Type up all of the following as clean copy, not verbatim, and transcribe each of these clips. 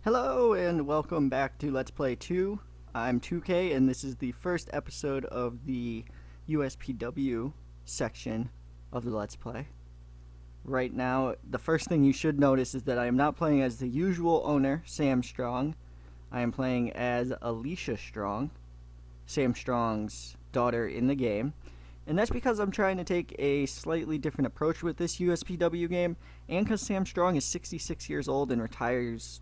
Hello and welcome back to Let's Play 2. I'm 2K and this is the first episode of the USPW section of the Let's Play. Right now, the first thing you should notice is that I am not playing as the usual owner, Sam Strong. I am playing as Alicia Strong, Sam Strong's daughter in the game. And that's because I'm trying to take a slightly different approach with this USPW game, and because Sam Strong is 66 years old and retires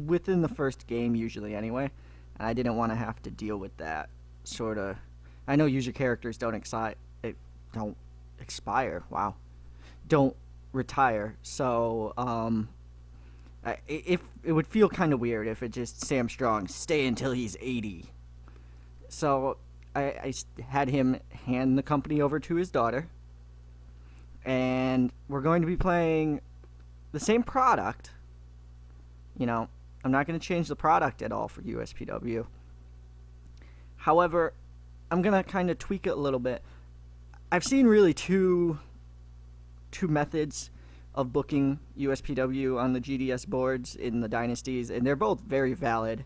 within the first game usually anyway, and I didn't want to have to deal with that sort of. I know user characters don't expire. Wow, don't retire. So if it would feel kind of weird if it just Sam Strong stay until he's 80. So I had him hand the company over to his daughter, and we're going to be playing the same product. You know, I'm not going to change the product at all for USPW. However, I'm going to kind of tweak it a little bit. I've seen really two methods of booking USPW on the GDS boards in the dynasties, and they're both very valid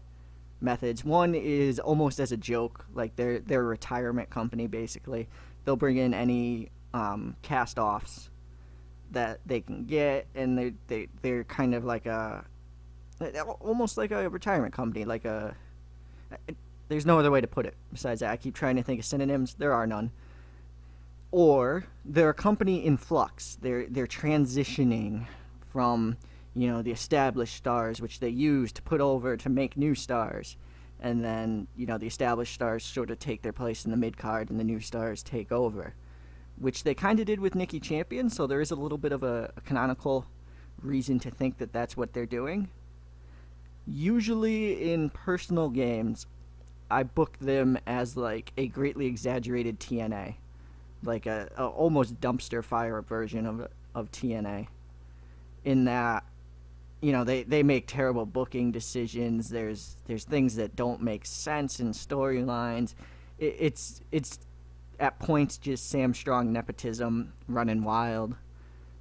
methods. One is almost as a joke, like they're a retirement company basically. They'll bring in any cast-offs that they can get, and they're kind of like almost like a retirement company, there's no other way to put it besides that. I keep trying to think of synonyms. There are none. Or they're a company in flux. They're transitioning from, the established stars, which they use to put over to make new stars. And then, the established stars sort of take their place in the mid-card and the new stars take over, which they kind of did with Nikki Champion, so there is a little bit of a canonical reason to think that that's what they're doing. Usually in personal games, I book them as like a greatly exaggerated TNA, like a almost dumpster fire version of TNA, in that they make terrible booking decisions. There's things that don't make sense in storylines. It's at points just Sam Strong nepotism running wild.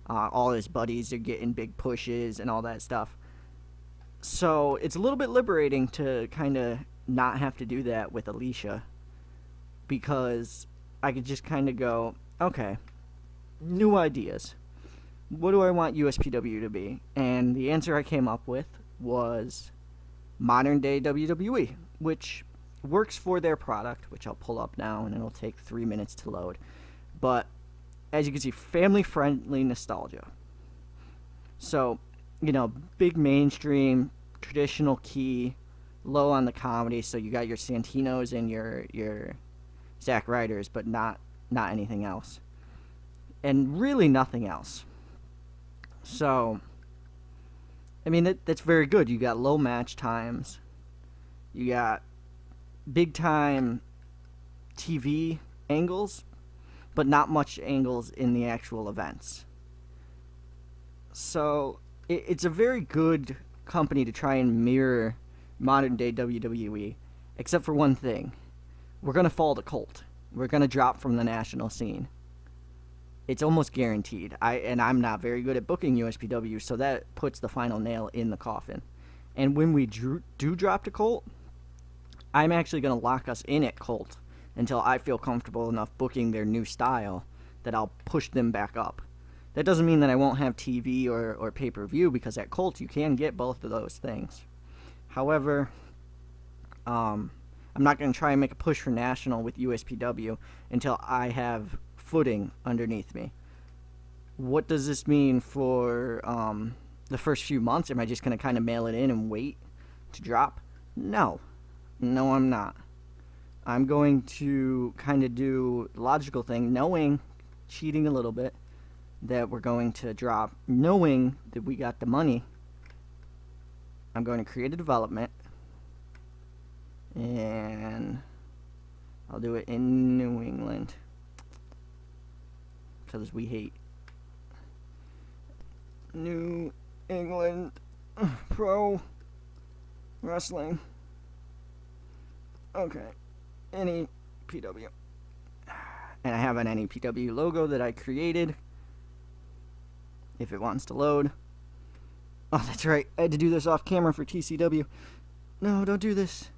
All his buddies are getting big pushes and all that stuff. So it's a little bit liberating to kind of not have to do that with Alicia, because I could just kind of go, okay, new ideas. What do I want USPW to be? And the answer I came up with was modern day WWE, which works for their product, which I'll pull up now and it'll take 3 minutes to load. But as you can see, family friendly nostalgia. So, big mainstream, traditional key, low on the comedy. So you got your Santinos and your Zack Ryders, but not anything else, and really nothing else. So, I mean, that's very good. You got low match times, you got big time TV angles, but not much angles in the actual events. So it's a very good company to try and mirror modern day WWE, except for one thing. We're going to fall to Colt. We're going to drop from the national scene. It's almost guaranteed. I'm not very good at booking USPW, so that puts the final nail in the coffin. And when we do drop to Colt, I'm actually going to lock us in at Colt until I feel comfortable enough booking their new style that I'll push them back up. That doesn't mean that I won't have TV or pay-per-view, because at Colt you can get both of those things. However, I'm not going to try and make a push for national with USPW until I have footing underneath me. What does this mean for the first few months? Am I just going to kind of mail it in and wait to drop? No, I'm not. I'm going to kind of do the logical thing, knowing, cheating a little bit, that we're going to drop, knowing that we got the money. I'm going to create a development, and I'll do it in New England, because we hate New England Pro Wrestling. Okay, NEPW. And I have an NEPW logo that I created, if it wants to load. Oh, that's right. I had to do this off camera for TCW. No, don't do this.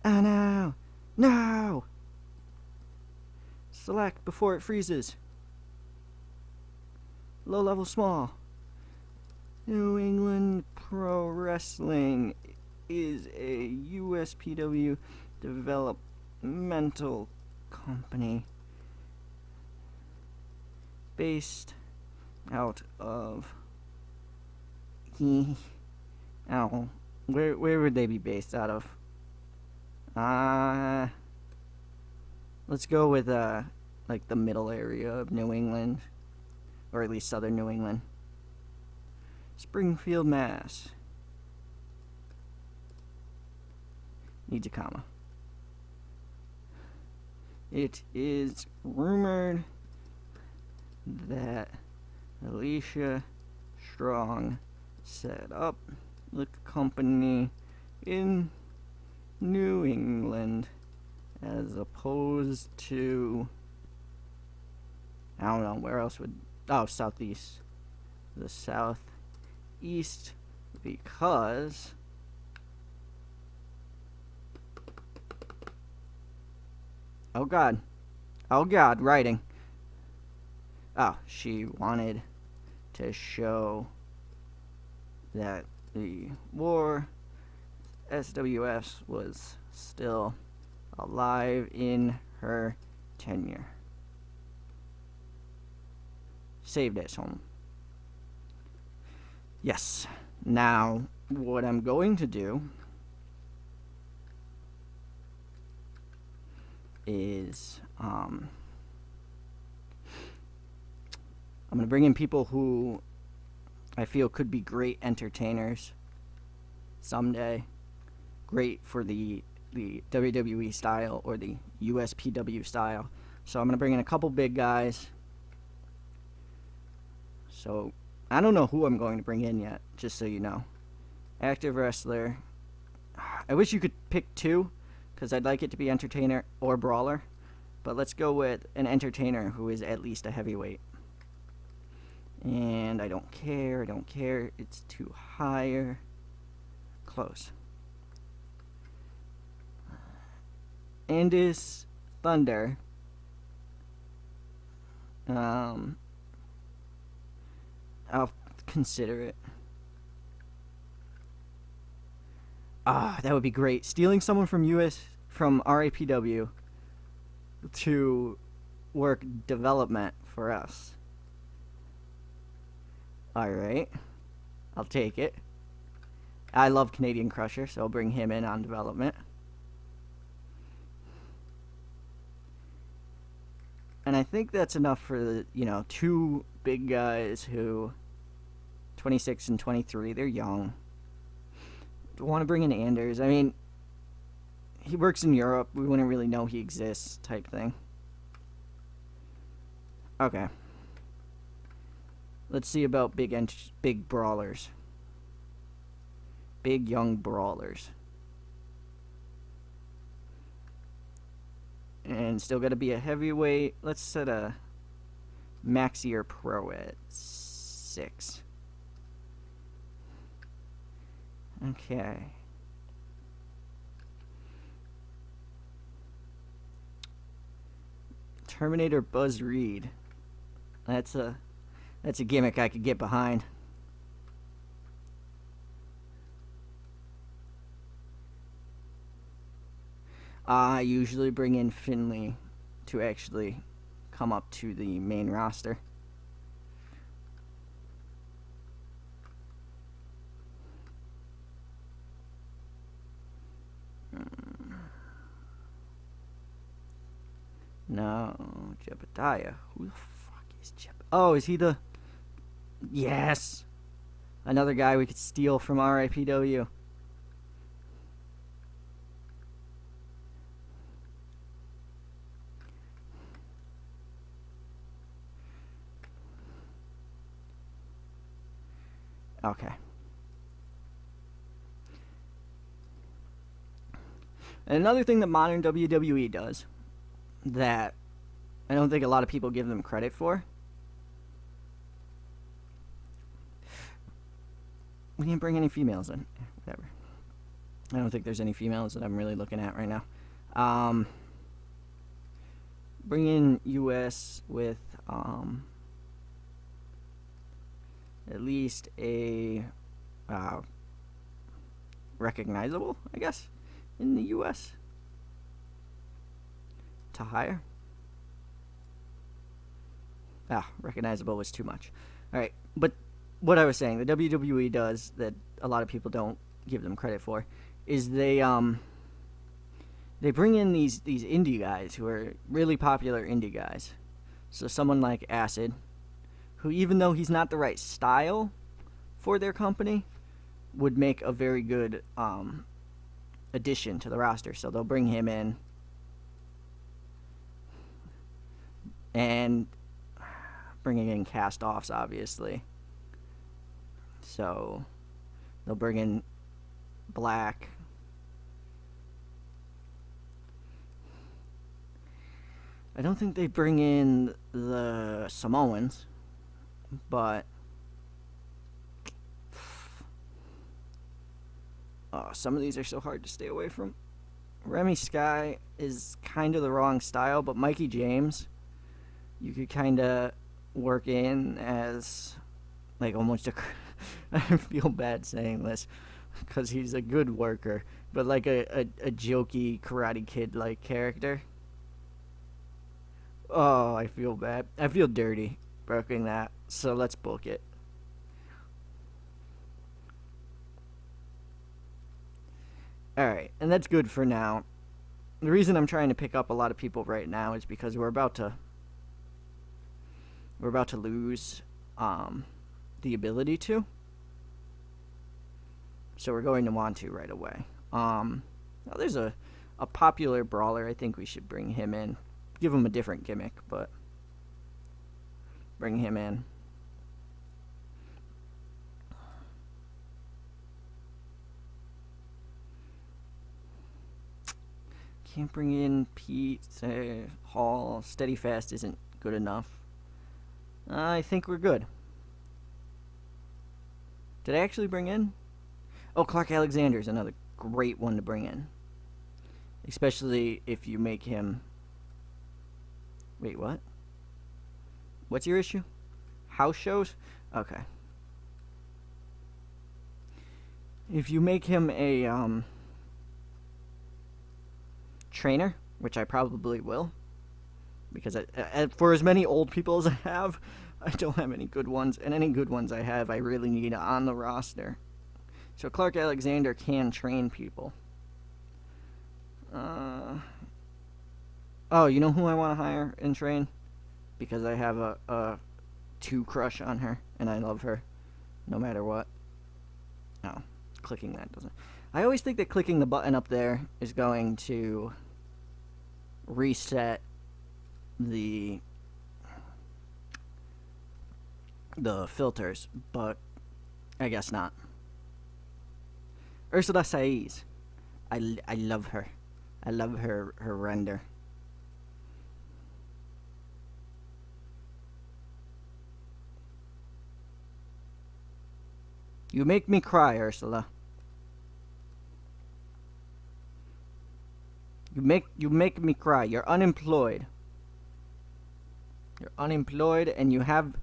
Oh, no. No! Select before it freezes. Low level small. New England Pro Wrestling is a USPW developmental company based out of where would they be based out of? Let's go with like the middle area of New England, or at least southern New England. Springfield, Mass. Needs a comma. It is rumored that Alicia Strong set up the company in New England as opposed to, I don't know, where else would, southeast. The southeast, because oh god, writing. Oh, she wanted to show that the war SWF was still alive in her tenure. Saved as home. Yes. Now, what I'm going to do is I'm going to bring in people who I feel could be great entertainers someday. Great for the WWE style or the USPW style. So I'm going to bring in a couple big guys. So I don't know who I'm going to bring in yet, just so you know. Active wrestler. I wish you could pick two, because I'd like it to be entertainer or brawler. But let's go with an entertainer who is at least a heavyweight. And I don't care. It's too higher. Close. Andis Thunder. I'll consider it. That would be great. Stealing someone from RAPW to work development for us. Alright. I'll take it. I love Canadian Crusher, so I'll bring him in on development. And I think that's enough for the, two big guys who 26 and 23, they're young. Want to bring in Anders. I mean, he works in Europe. We wouldn't really know he exists, type thing. Okay. Let's see about big brawlers. Big young brawlers. And still got to be a heavyweight. Let's set a Maxi or Pro at 6. Okay. Terminator Buzz Reed. That's a gimmick I could get behind. I usually bring in Finley to actually come up to the main roster. No, Jebediah. Who the fuck is Jeb? Oh, is he the... Yes! Another guy we could steal from RIPW. Okay. And another thing that modern WWE does that I don't think a lot of people give them credit for we didn't bring any females in. Whatever. I don't think there's any females that I'm really looking at right now. Bring in US with at least a recognizable, I guess, in the US to hire. Recognizable was too much. Alright, but what I was saying, the WWE does that a lot of people don't give them credit for is they bring in these indie guys who are really popular indie guys. So someone like Acid, who even though he's not the right style for their company, would make a very good addition to the roster. So they'll bring him in, and bringing in cast-offs, obviously. So they'll bring in Black. I don't think they bring in the Samoans, but some of these are so hard to stay away from. Remy Sky is kind of the wrong style, but Mikey James, you could kind of work in as like almost a I feel bad saying this because he's a good worker, but like a jokey Karate Kid like character. Oh, I feel bad. I feel dirty booking that, so let's book it. Alright, and that's good for now. The reason I'm trying to pick up a lot of people right now is because we're about to lose the ability to. So we're going to want to right away. Now there's a popular brawler. I think we should bring him in. Give him a different gimmick, but bring him in. Can't bring in Pete Hall. Steady Fast isn't good enough. I think we're good. Did I actually bring in? Oh, Clark Alexander is another great one to bring in. Especially if you make him... Wait, what? What's your issue? House shows? Okay. If you make him a trainer, which I probably will, because for as many old people as I have, I don't have any good ones, and any good ones I have, I really need on the roster. So Clark Alexander can train people. Oh, you know who I want to hire and train? Because I have a 2 crush on her, and I love her, no matter what. No, clicking that doesn't... I always think that clicking the button up there is going to reset the filters, but I guess not. Ursula Saiz. I love her. I love her render. You make me cry, Ursula. You make me cry. You're unemployed. You're unemployed and you have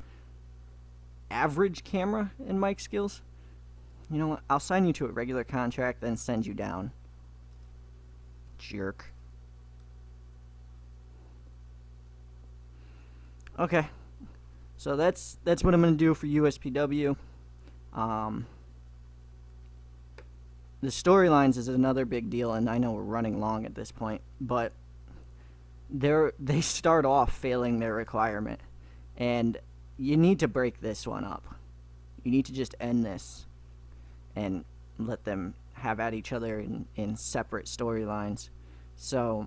average camera and mic skills. You know what? I'll sign you to a regular contract, then send you down. Jerk. Okay. So that's what I'm gonna do for USPW. The storylines is another big deal, and I know we're running long at this point, but they start off failing their requirement, and you need to break this one up. You need to just end this and let them have at each other in separate storylines. So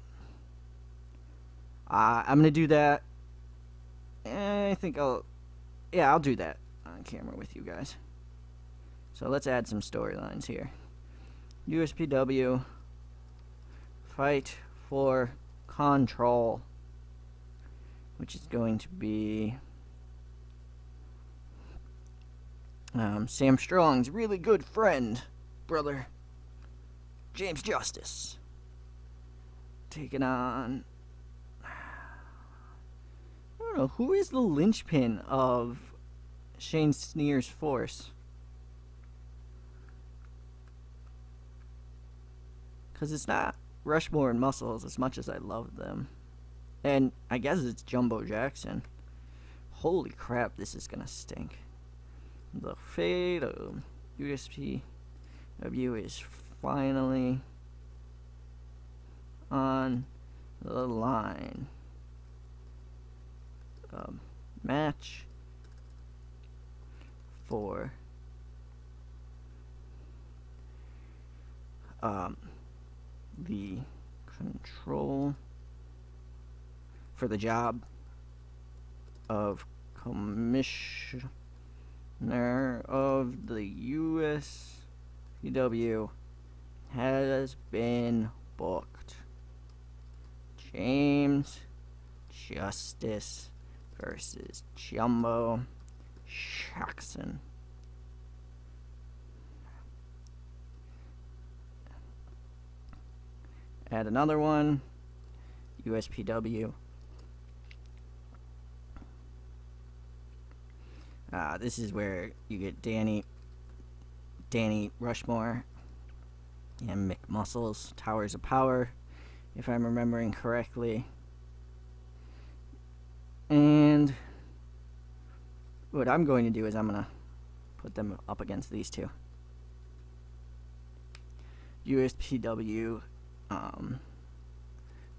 I'm gonna do that. I think I'll do that on camera with you guys. So let's add some storylines here. USPW Fight for Control, which is going to be Sam Strong's really good friend, brother, James Justice, taking on, I don't know, who is the linchpin of Shane Sneer's force? Because it's not Rushmore and Muscles as much as I love them. And I guess it's Jumbo Jackson. Holy crap, this is gonna stink. The fate of USPW is finally on the line. Match for the control for the job of Commissioner of the USPW has been booked. James Justice versus Jumbo Jackson. Add another one. USPW. This is where you get Danny Rushmore and Mick Muscles, Towers of Power, if I'm remembering correctly. And what I'm going to do is I'm going to put them up against these two. USPW,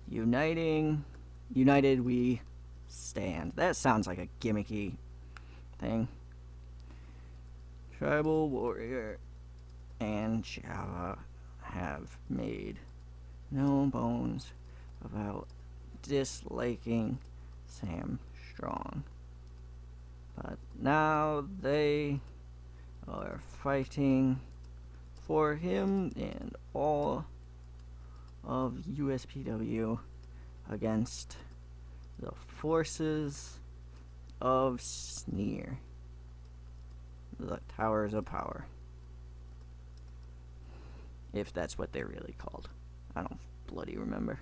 United we stand. That sounds like a gimmicky thing. Tribal Warrior and Java have made no bones about disliking Sam Strong, but now they are fighting for him and all of USPW against the forces of Sneer, the Towers of Power, if that's what they're really called. I don't bloody remember.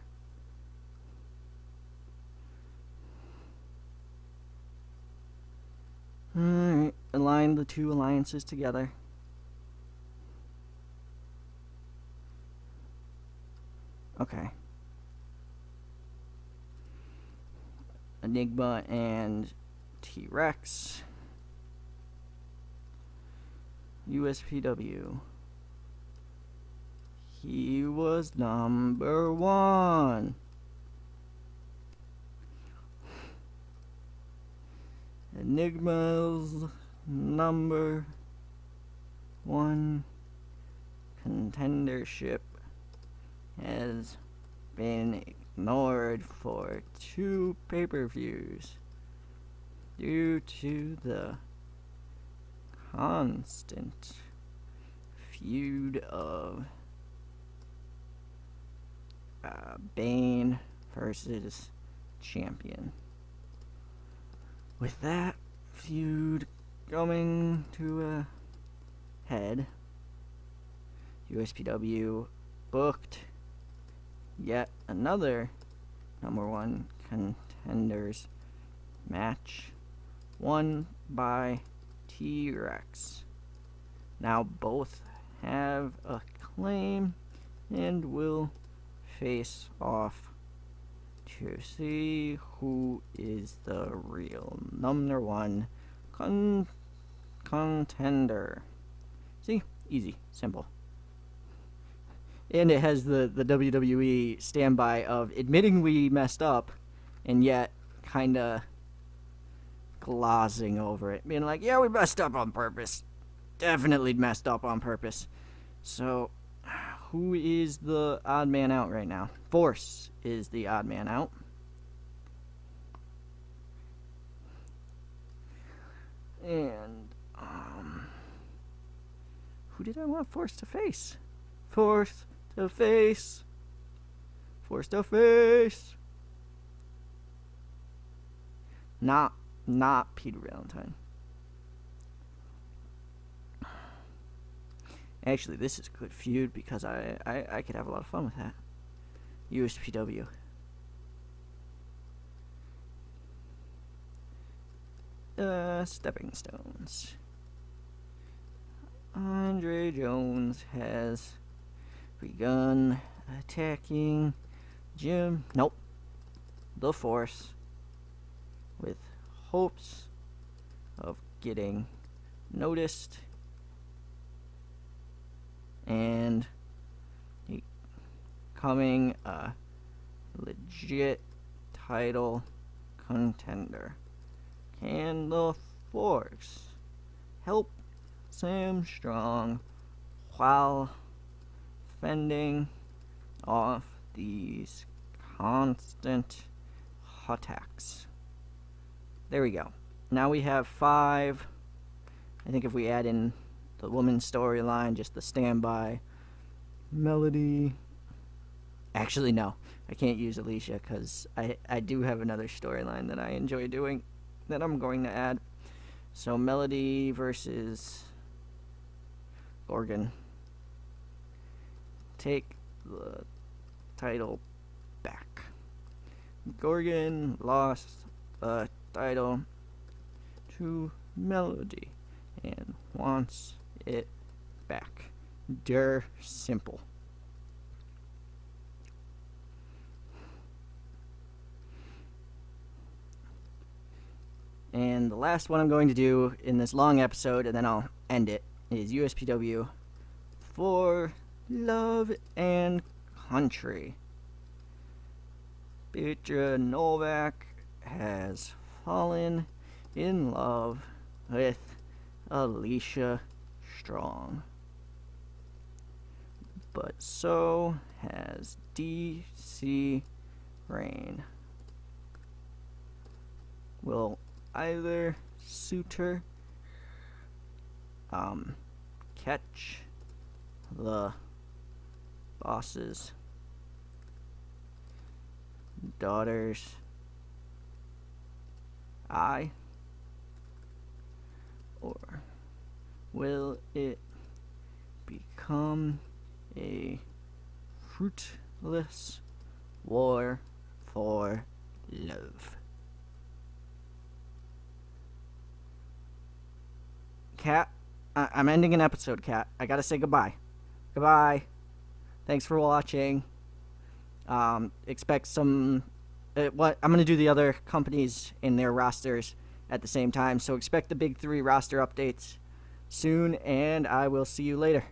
Alright, align the two alliances together. Okay. Enigma and T-Rex. USPW. He was number one. Enigma's number one contendership has been ignored for 2 pay-per-views due to the constant feud of Bane versus Champion. With that feud coming to a head, USPW booked yet another number one contenders match, won by T-Rex. Now both have a claim and will face off to see who is the real number one contender. See? Easy. Simple. And it has the WWE standby of admitting we messed up and yet kind of glossing over it. Being like, yeah, we messed up on purpose. Definitely messed up on purpose. So, who is the odd man out right now? Force is the odd man out. And, who did I want Force to face? Force to face. Force to face. Not Peter Valentine. Actually, this is a good feud because I could have a lot of fun with that. USPW. Stepping stones. Andre Jones has begun attacking Jim. Nope. The Force. With hopes of getting noticed and becoming a legit title contender. Can the Force help Sam Strong while fending off these constant attacks? There we go. Now we have 5. I think if we add in the woman's storyline, just the standby Melody. Actually, no. I can't use Alicia because I do have another storyline that I enjoy doing that I'm going to add. So Melody versus Gorgon. Take the title back. Gorgon lost the title to Melody and wants it back. Der simple. And the last one I'm going to do in this long episode, and then I'll end it, is USPW for Love and Country. Petra Novak has fallen in love with Alicia Strong. But so has DC Rain. Will either suitor catch the boss's daughter's eye, or will it become a fruitless war for love? Cat, I'm ending an episode, Cat. I gotta say goodbye. Goodbye. Thanks for watching. Expect some... I'm gonna do the other companies in their rosters at the same time, so expect the big 3 roster updates soon, and I will see you later.